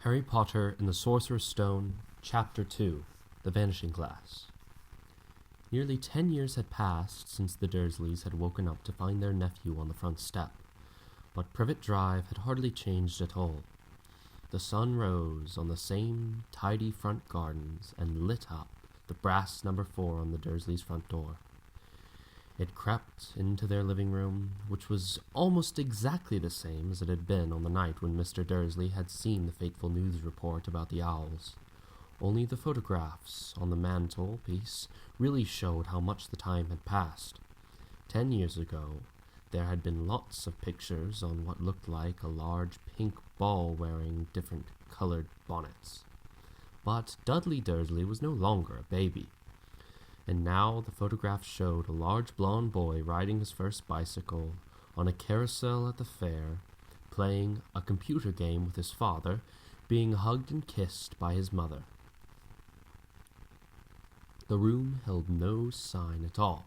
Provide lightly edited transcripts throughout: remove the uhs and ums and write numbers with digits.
Harry Potter and the Sorcerer's Stone, Chapter 2, The Vanishing Glass. Nearly 10 years had passed since the Dursleys had woken up to find their nephew on the front step, but Privet Drive had hardly changed at all. The sun rose on the same tidy front gardens and lit up the brass number 4 on the Dursleys' front door. It crept into their living room, which was almost exactly the same as it had been on the night when Mr. Dursley had seen the fateful news report about the owls. Only the photographs on the mantelpiece really showed how much the time had passed. 10 years ago, there had been lots of pictures on what looked like a large pink ball wearing different colored bonnets. But Dudley Dursley was no longer a baby. And now the photograph showed a large blond boy riding his first bicycle on a carousel at the fair, playing a computer game with his father, being hugged and kissed by his mother. The room held no sign at all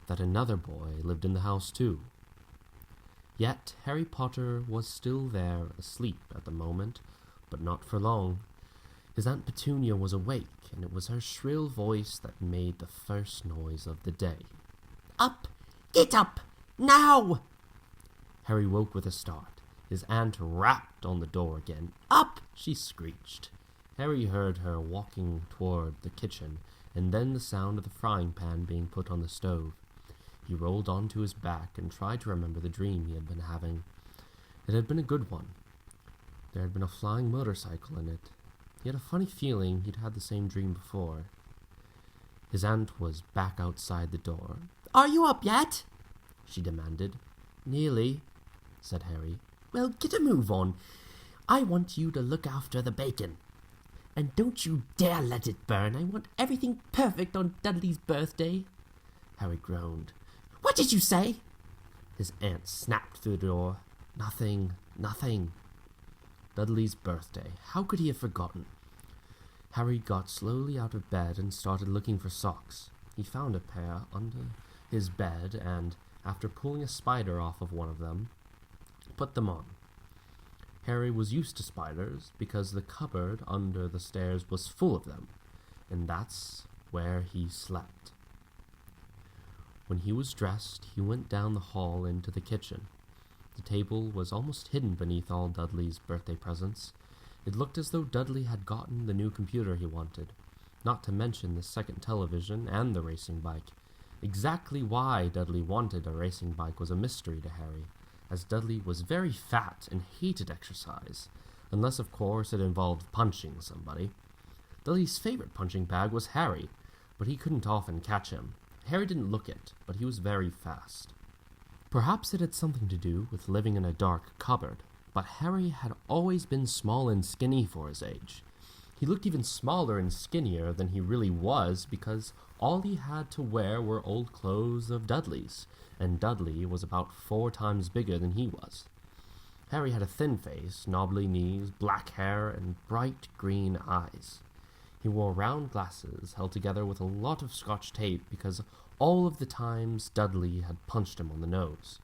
that another boy lived in the house too. Yet Harry Potter was still there, asleep at the moment, but not for long. His Aunt Petunia was awake, and it was her shrill voice that made the first noise of the day. "Up! Get up! Now!" Harry woke with a start. His aunt rapped on the door again. "Up!" she screeched. Harry heard her walking toward the kitchen, and then the sound of the frying pan being put on the stove. He rolled onto his back and tried to remember the dream he had been having. It had been a good one. There had been a flying motorcycle in it. He had a funny feeling he'd had the same dream before. His aunt was back outside the door. "Are you up yet?" she demanded. "Nearly," said Harry. "Well, get a move on. I want you to look after the bacon. And don't you dare let it burn. I want everything perfect on Dudley's birthday." Harry groaned. "What did you say?" His aunt snapped through the door. Nothing. Dudley's birthday. How could he have forgotten? Harry got slowly out of bed and started looking for socks. He found a pair under his bed and, after pulling a spider off of one of them, put them on. Harry was used to spiders because the cupboard under the stairs was full of them, and that's where he slept. When he was dressed, he went down the hall into the kitchen. The table was almost hidden beneath all Dudley's birthday presents. It looked as though Dudley had gotten the new computer he wanted, not to mention the second television and the racing bike. Exactly why Dudley wanted a racing bike was a mystery to Harry, as Dudley was very fat and hated exercise, unless of course it involved punching somebody. Dudley's favorite punching bag was Harry, but he couldn't often catch him. Harry didn't look it, but he was very fast. Perhaps it had something to do with living in a dark cupboard, but Harry had always been small and skinny for his age. He looked even smaller and skinnier than he really was because all he had to wear were old clothes of Dudley's, and Dudley was about 4 times bigger than he was. Harry had a thin face, knobbly knees, black hair, and bright green eyes. He wore round glasses held together with a lot of Scotch tape because all of the times Dudley had punched him on the nose.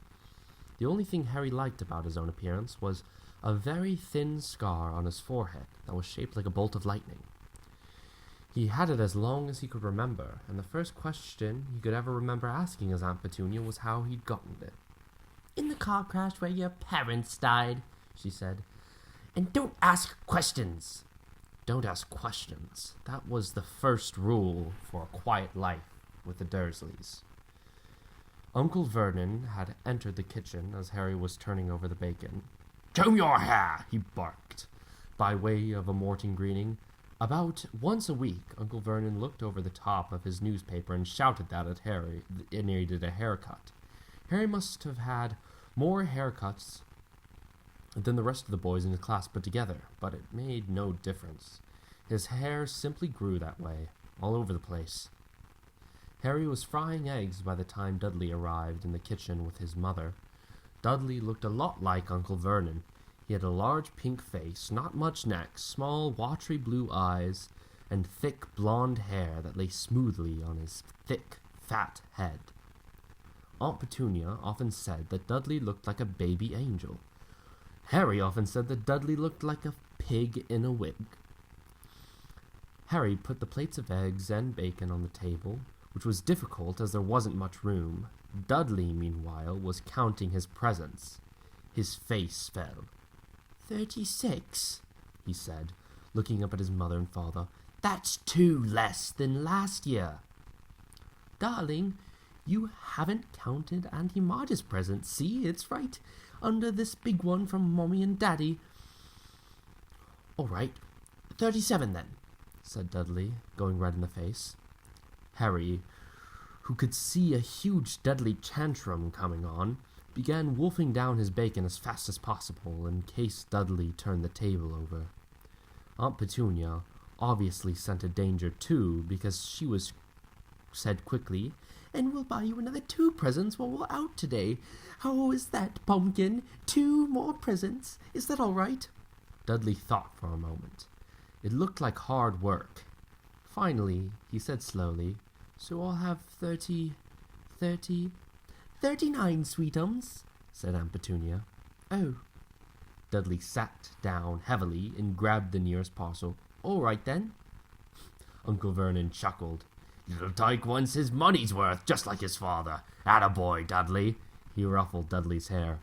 The only thing Harry liked about his own appearance was a very thin scar on his forehead that was shaped like a bolt of lightning. He had it as long as he could remember, and the first question he could ever remember asking his Aunt Petunia was how he'd gotten it. "In the car crash where your parents died," she said. "And don't ask questions." Don't ask questions. That was the first rule for a quiet life with the Dursleys. Uncle Vernon had entered the kitchen as Harry was turning over the bacon. "Comb your hair!" he barked, by way of a morning greeting. About once a week, Uncle Vernon looked over the top of his newspaper and shouted that at Harry, and he did a haircut. Harry must have had more haircuts than the rest of the boys in his class put together, but it made no difference. His hair simply grew that way, all over the place. Harry was frying eggs by the time Dudley arrived in the kitchen with his mother. Dudley looked a lot like Uncle Vernon. He had a large pink face, not much neck, small watery blue eyes, and thick blonde hair that lay smoothly on his thick, fat head. Aunt Petunia often said that Dudley looked like a baby angel. Harry often said that Dudley looked like a pig in a wig. Harry put the plates of eggs and bacon on the table, which was difficult as there wasn't much room. Dudley, meanwhile, was counting his presents. His face fell. 36, he said, looking up at his mother and father. That's 2 less than last year. Darling, you haven't counted Auntie Marge's presents. See, it's right under this big one from Mommy and Daddy. All right, 37 then, said Dudley, going red in the face. Harry, who could see a huge Dudley tantrum coming on, began wolfing down his bacon as fast as possible in case Dudley turned the table over. Aunt Petunia obviously scented danger too, because she said quickly, "And we'll buy you another 2 presents while we're out today. How is that, Pumpkin? 2 more presents? Is that all right?" Dudley thought for a moment. It looked like hard work. Finally, he said slowly, "So I'll have 39, sweetums," said Aunt Petunia. "Oh." Dudley sat down heavily and grabbed the nearest parcel. "All right, then." Uncle Vernon chuckled. "Little Tyke wants his money's worth, just like his father. Attaboy, Dudley." He ruffled Dudley's hair.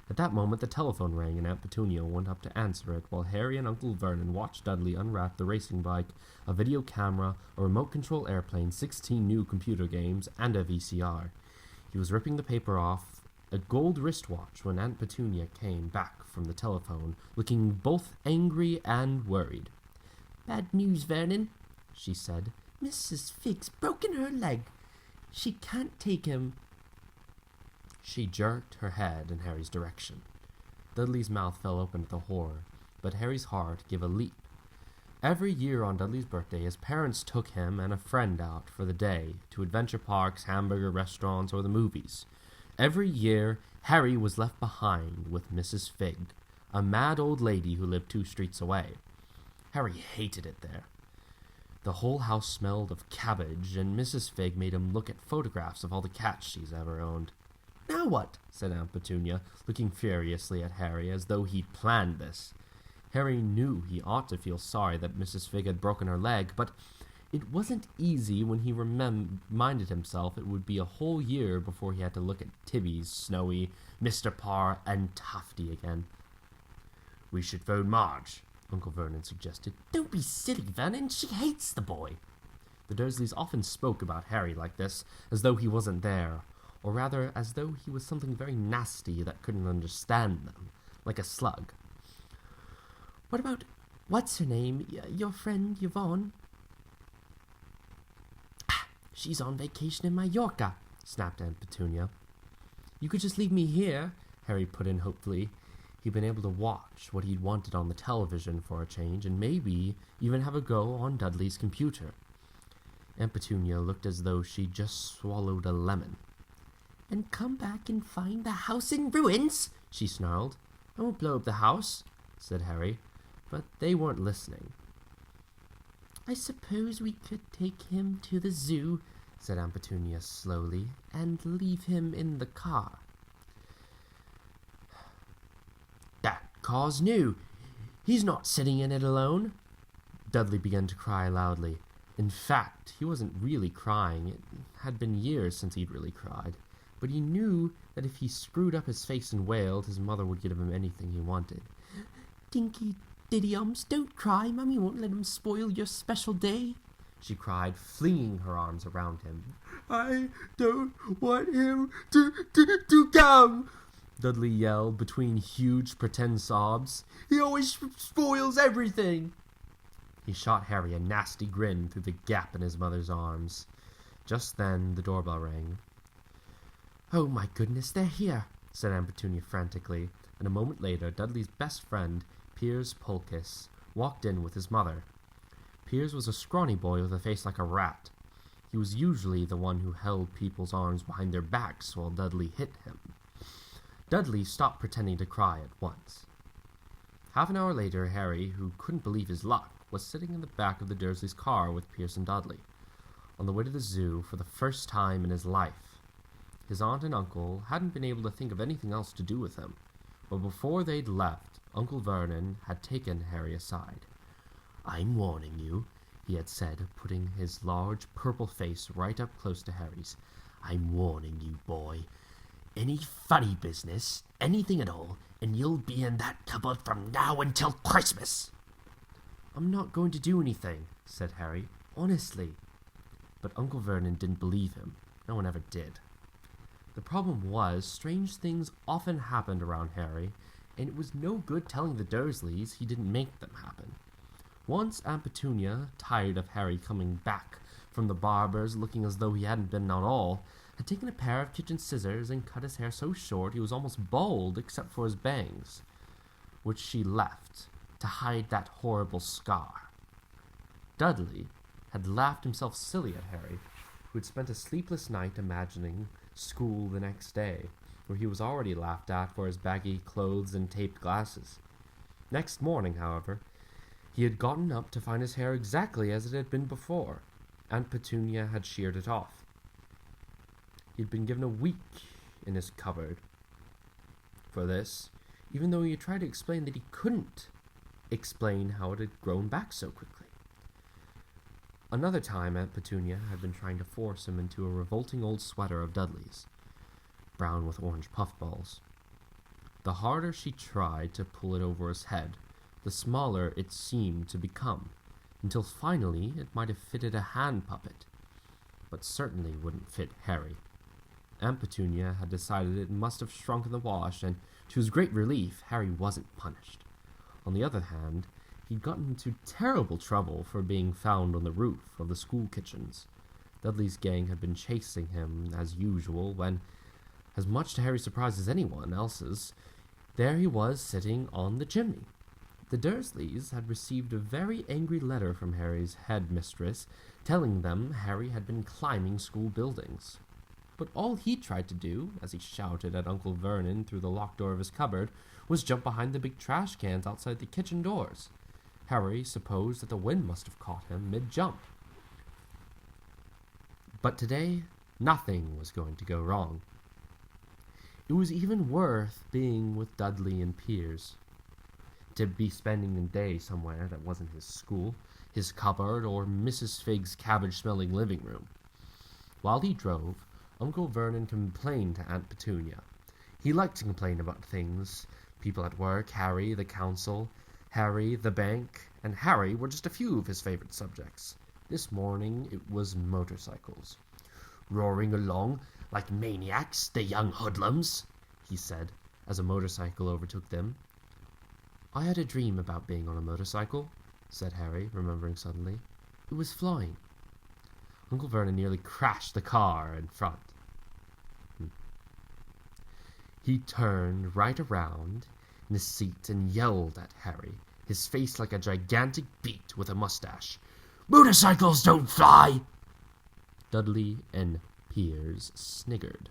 At that moment, the telephone rang, and Aunt Petunia went up to answer it, while Harry and Uncle Vernon watched Dudley unwrap the racing bike, a video camera, a remote-control airplane, 16 new computer games, and a VCR. He was ripping the paper off a gold wristwatch when Aunt Petunia came back from the telephone, looking both angry and worried. "Bad news, Vernon," she said. "Mrs. Fig's broken her leg. She can't take him." She jerked her head in Harry's direction. Dudley's mouth fell open at the horror, but Harry's heart gave a leap. Every year on Dudley's birthday, his parents took him and a friend out for the day to adventure parks, hamburger restaurants, or the movies. Every year, Harry was left behind with Mrs. Fig, a mad old lady who lived 2 streets away. Harry hated it there. The whole house smelled of cabbage, and Mrs. Fig made him look at photographs of all the cats she's ever owned. "Now what?" said Aunt Petunia, looking furiously at Harry as though he'd planned this. Harry knew he ought to feel sorry that Mrs. Fig had broken her leg, but it wasn't easy when he reminded himself it would be a whole year before he had to look at Tibby's, Snowy, Mr. Parr, and Tufty again. "We should phone Marge," Uncle Vernon suggested. "Don't be silly, Vernon. She hates the boy." The Dursleys often spoke about Harry like this, as though he wasn't there, or rather as though he was something very nasty that couldn't understand them, like a slug. "What about, what's her name, your friend Yvonne?" "She's on vacation in Mallorca," snapped Aunt Petunia. "You could just leave me here," Harry put in hopefully. He'd been able to watch what he'd wanted on the television for a change, and maybe even have a go on Dudley's computer. Aunt Petunia looked as though she'd just swallowed a lemon. "And come back and find the house in ruins," she snarled. "I won't blow up the house," said Harry, but they weren't listening. "I suppose we could take him to the zoo," said Aunt Petunia slowly, "and leave him in the car." "That car's new. He's not sitting in it alone." Dudley began to cry loudly. In fact, he wasn't really crying. It had been years since he'd really cried. But he knew that if he screwed up his face and wailed, his mother would give him anything he wanted. "Dinky Diddy-ums, don't cry. Mummy won't let him spoil your special day," she cried, flinging her arms around him. "I don't want him to come," Dudley yelled between huge pretend sobs. "He always spoils everything." He shot Harry a nasty grin through the gap in his mother's arms. Just then, the doorbell rang. "Oh my goodness, they're here," said Aunt Petunia frantically, and a moment later Dudley's best friend, Piers Polkiss, walked in with his mother. Piers was a scrawny boy with a face like a rat. He was usually the one who held people's arms behind their backs while Dudley hit him. Dudley stopped pretending to cry at once. Half an hour later, Harry, who couldn't believe his luck, was sitting in the back of the Dursleys' car with Piers and Dudley, on the way to the zoo for the first time in his life. His aunt and uncle hadn't been able to think of anything else to do with him, but before they'd left, Uncle Vernon had taken Harry aside. "I'm warning you," he had said, putting his large purple face right up close to Harry's. "I'm warning you, boy. Any funny business, anything at all, and you'll be in that cupboard from now until Christmas." "I'm not going to do anything," said Harry. "Honestly." But Uncle Vernon didn't believe him. No one ever did. The problem was, strange things often happened around Harry, and it was no good telling the Dursleys he didn't make them happen. Once Aunt Petunia, tired of Harry coming back from the barber's looking as though he hadn't been at all, had taken a pair of kitchen scissors and cut his hair so short he was almost bald except for his bangs, which she left to hide that horrible scar. Dudley had laughed himself silly at Harry, who had spent a sleepless night imagining school the next day, where he was already laughed at for his baggy clothes and taped glasses. Next morning, however, he had gotten up to find his hair exactly as it had been before. Aunt Petunia had sheared it off. He had been given a week in his cupboard for this, even though he had tried to explain that he couldn't explain how it had grown back so quickly. Another time, Aunt Petunia had been trying to force him into a revolting old sweater of Dudley's, brown with orange puffballs. The harder she tried to pull it over his head, the smaller it seemed to become, until finally it might have fitted a hand puppet, but certainly wouldn't fit Harry. Aunt Petunia had decided it must have shrunk in the wash, and to his great relief, Harry wasn't punished. On the other hand, he'd gotten into terrible trouble for being found on the roof of the school kitchens. Dudley's gang had been chasing him as usual when, as much to Harry's surprise as anyone else's, there he was sitting on the chimney. The Dursleys had received a very angry letter from Harry's headmistress telling them Harry had been climbing school buildings. But all he tried to do, as he shouted at Uncle Vernon through the locked door of his cupboard, was jump behind the big trash cans outside the kitchen doors. Harry supposed that the wind must have caught him mid-jump. But today, nothing was going to go wrong. It was even worth being with Dudley and Piers. To be spending a day somewhere that wasn't his school, his cupboard, or Mrs. Fig's cabbage-smelling living room. While he drove, Uncle Vernon complained to Aunt Petunia. He liked to complain about things. People at work, Harry, the council, Harry, the bank, and Harry were just a few of his favorite subjects. This morning it was motorcycles. "Roaring along like maniacs, the young hoodlums," he said, as a motorcycle overtook them. "I had a dream about being on a motorcycle," said Harry, remembering suddenly. "It was flying." Uncle Vernon nearly crashed the car in front. He turned right around in his seat and yelled at Harry, his face like a gigantic beet with a mustache. "Motorcycles don't fly!" Dudley and Piers sniggered.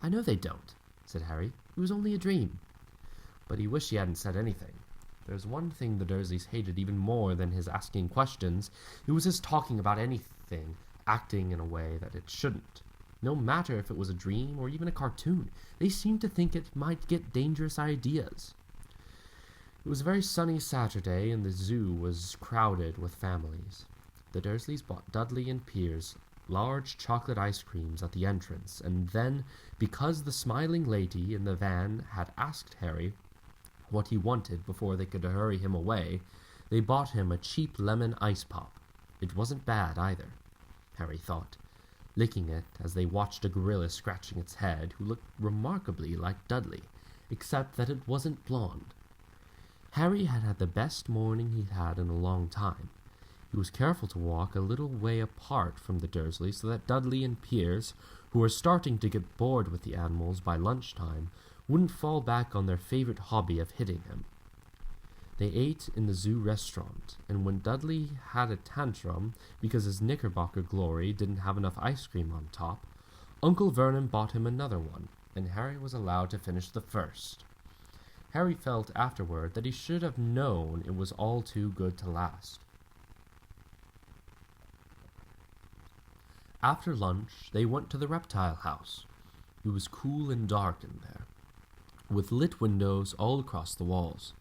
"I know they don't," said Harry. "It was only a dream." But he wished he hadn't said anything. There's one thing the Dursleys hated even more than his asking questions. It was his talking about anything, acting in a way that it shouldn't. No matter if it was a dream or even a cartoon, they seemed to think it might get dangerous ideas. It was a very sunny Saturday, and the zoo was crowded with families. The Dursleys bought Dudley and Piers large chocolate ice creams at the entrance, and then, because the smiling lady in the van had asked Harry what he wanted before they could hurry him away, they bought him a cheap lemon ice pop. It wasn't bad either, Harry thought, licking it as they watched a gorilla scratching its head, who looked remarkably like Dudley, except that it wasn't blonde. Harry had had the best morning he'd had in a long time. He was careful to walk a little way apart from the Dursleys so that Dudley and Piers, who were starting to get bored with the animals by lunchtime, wouldn't fall back on their favorite hobby of hitting him. They ate in the zoo restaurant, and when Dudley had a tantrum because his Knickerbocker glory didn't have enough ice cream on top, Uncle Vernon bought him another one, and Harry was allowed to finish the first. Harry felt afterward that he should have known it was all too good to last. After lunch, they went to the reptile house. It was cool and dark in there, with lit windows all across the walls.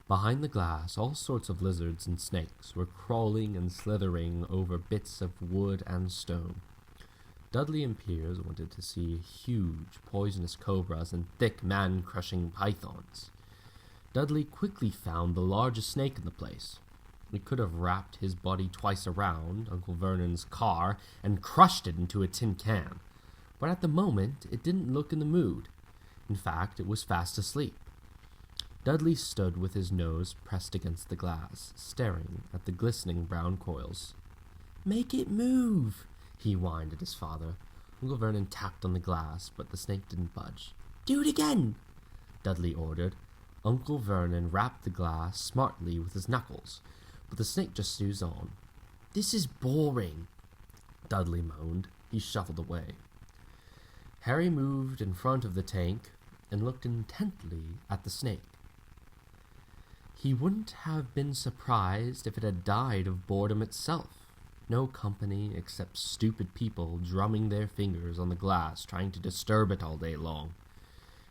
Behind the glass, all sorts of lizards and snakes were crawling and slithering over bits of wood and stone. Dudley and Piers wanted to see huge, poisonous cobras and thick, man-crushing pythons. Dudley quickly found the largest snake in the place. It could have wrapped his body twice around Uncle Vernon's car and crushed it into a tin can. But at the moment, it didn't look in the mood. In fact, it was fast asleep. Dudley stood with his nose pressed against the glass, staring at the glistening brown coils. "Make it move," he whined at his father. Uncle Vernon tapped on the glass, but the snake didn't budge. "Do it again," Dudley ordered. Uncle Vernon rapped the glass smartly with his knuckles, but the snake just snoozed on. "This is boring," Dudley moaned. He shuffled away. Harry moved in front of the tank and looked intently at the snake. He wouldn't have been surprised if it had died of boredom itself. No company except stupid people drumming their fingers on the glass trying to disturb it all day long.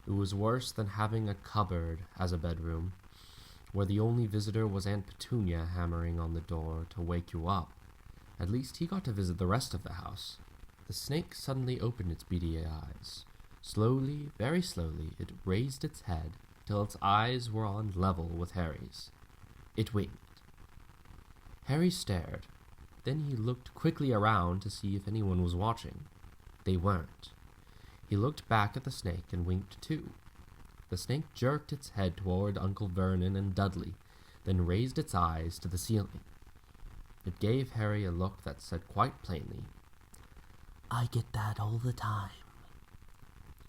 It was worse than having a cupboard as a bedroom, where the only visitor was Aunt Petunia hammering on the door to wake you up. At least he got to visit the rest of the house. The snake suddenly opened its beady eyes. Slowly, very slowly, it raised its head till its eyes were on level with Harry's. It winked. Harry stared. Then he looked quickly around to see if anyone was watching. They weren't. He looked back at the snake and winked too. The snake jerked its head toward Uncle Vernon and Dudley, then raised its eyes to the ceiling. It gave Harry a look that said quite plainly, "I get that all the time."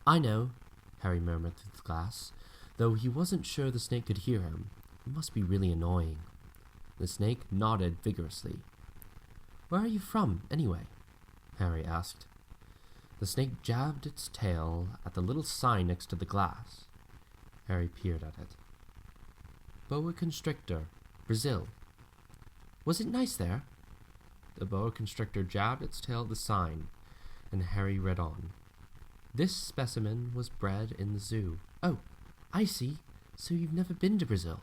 "I know," Harry murmured through the glass, though he wasn't sure the snake could hear him. It must be really annoying. The snake nodded vigorously. "Where are you from, anyway?" Harry asked. The snake jabbed its tail at the little sign next to the glass. Harry peered at it. "Boa constrictor, Brazil." "Was it nice there?" The boa constrictor jabbed its tail at the sign, and Harry read on. "This specimen was bred in the zoo." "Oh, I see. So you've never been to Brazil?"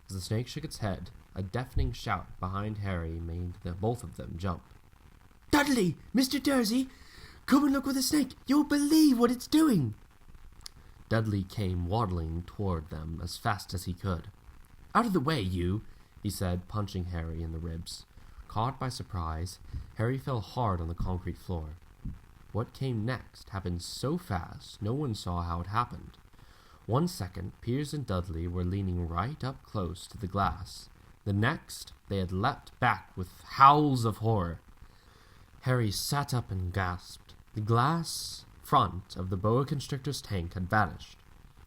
As the snake shook its head, a deafening shout behind Harry made both of them jump. "Dudley! Mr. Dursley! Come and look with the snake! You'll believe what it's doing!" Dudley came waddling toward them as fast as he could. "Out of the way, you!" he said, punching Harry in the ribs. Caught by surprise, Harry fell hard on the concrete floor. What came next happened so fast no one saw how it happened. 1 second, Piers and Dudley were leaning right up close to the glass. The next, they had leapt back with howls of horror. Harry sat up and gasped. The glass front of the boa constrictor's tank had vanished.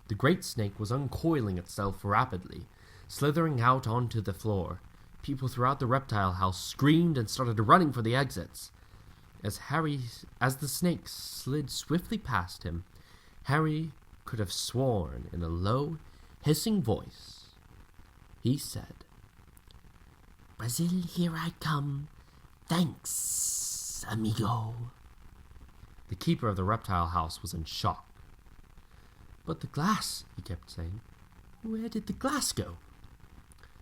The great snake was uncoiling itself rapidly, slithering out onto the floor. People throughout the reptile house screamed and started running for the exits. As the snake slid swiftly past him, Harry could have sworn in a low, hissing voice. He said, "Brazil, here I come. Thanks, amigo." The keeper of the reptile house was in shock. "But the glass," he kept saying. "Where did the glass go?"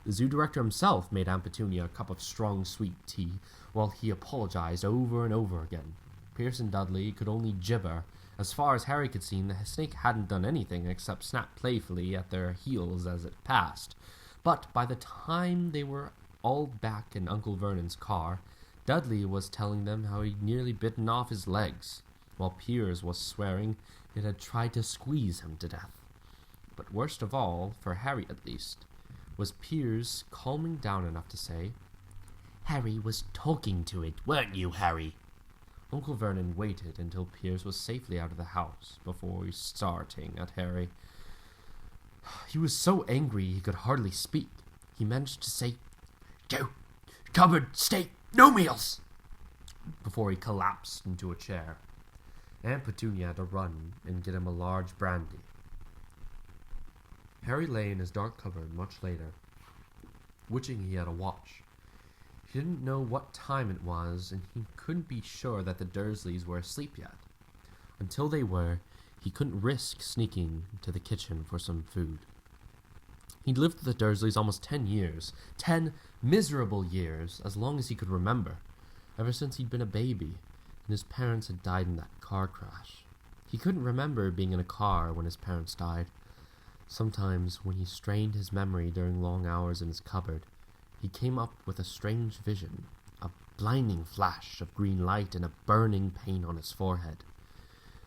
The zoo director himself made Aunt Petunia a cup of strong, sweet tea, while he apologized over and over again. Pierce and Dudley could only gibber. As far as Harry could see, the snake hadn't done anything except snap playfully at their heels as it passed. But by the time they were all back in Uncle Vernon's car, Dudley was telling them how he'd nearly bitten off his legs, while Piers was swearing it had tried to squeeze him to death. But worst of all, for Harry at least, was Piers calming down enough to say, "Harry was talking to it, weren't you, Harry?" Uncle Vernon waited until Piers was safely out of the house before starting at Harry. He was so angry he could hardly speak. He managed to say, "Go! Cupboard, steak, no meals!" before he collapsed into a chair. Aunt Petunia had to run and get him a large brandy. Harry lay in his dark cupboard much later, wishing he had a watch. He didn't know what time it was, and he couldn't be sure that the Dursleys were asleep yet. Until they were, he couldn't risk sneaking to the kitchen for some food. He'd lived with the Dursleys almost 10 years. 10 miserable years, as long as he could remember. Ever since he'd been a baby, and his parents had died in that car crash. He couldn't remember being in a car when his parents died. Sometimes, when he strained his memory during long hours in his cupboard, he came up with a strange vision, a blinding flash of green light and a burning pain on his forehead.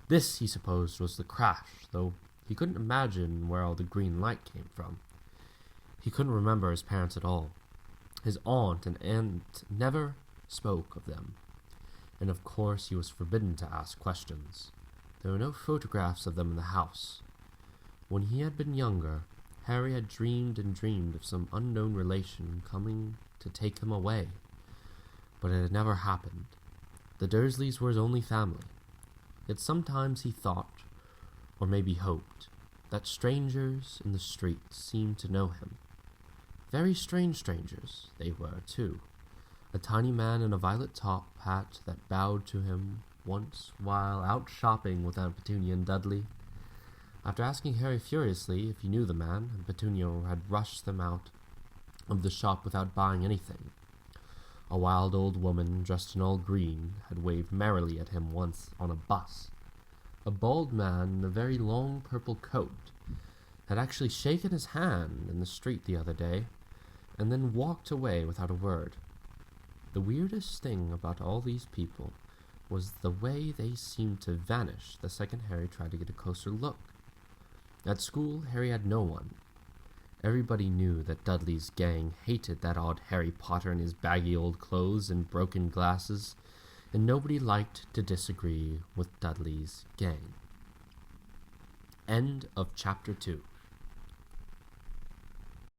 This, he supposed, was the crash, though he couldn't imagine where all the green light came from. He couldn't remember his parents at all. His aunt and aunt never spoke of them, and of course he was forbidden to ask questions. There were no photographs of them in the house. When he had been younger, Harry had dreamed and dreamed of some unknown relation coming to take him away, but it had never happened. The Dursleys were his only family. Yet sometimes he thought, or maybe hoped, that strangers in the street seemed to know him. Very strange strangers they were, too. A tiny man in a violet top hat that bowed to him once while out shopping with Aunt Petunia and Dudley. After asking Harry furiously if he knew the man, and Petunia had rushed them out of the shop without buying anything. A wild old woman, dressed in all green, had waved merrily at him once on a bus. A bald man in a very long purple coat had actually shaken his hand in the street the other day, and then walked away without a word. The weirdest thing about all these people was the way they seemed to vanish the second Harry tried to get a closer look. At school, Harry had no one. Everybody knew that Dudley's gang hated that odd Harry Potter in his baggy old clothes and broken glasses, and nobody liked to disagree with Dudley's gang. End of Chapter 2.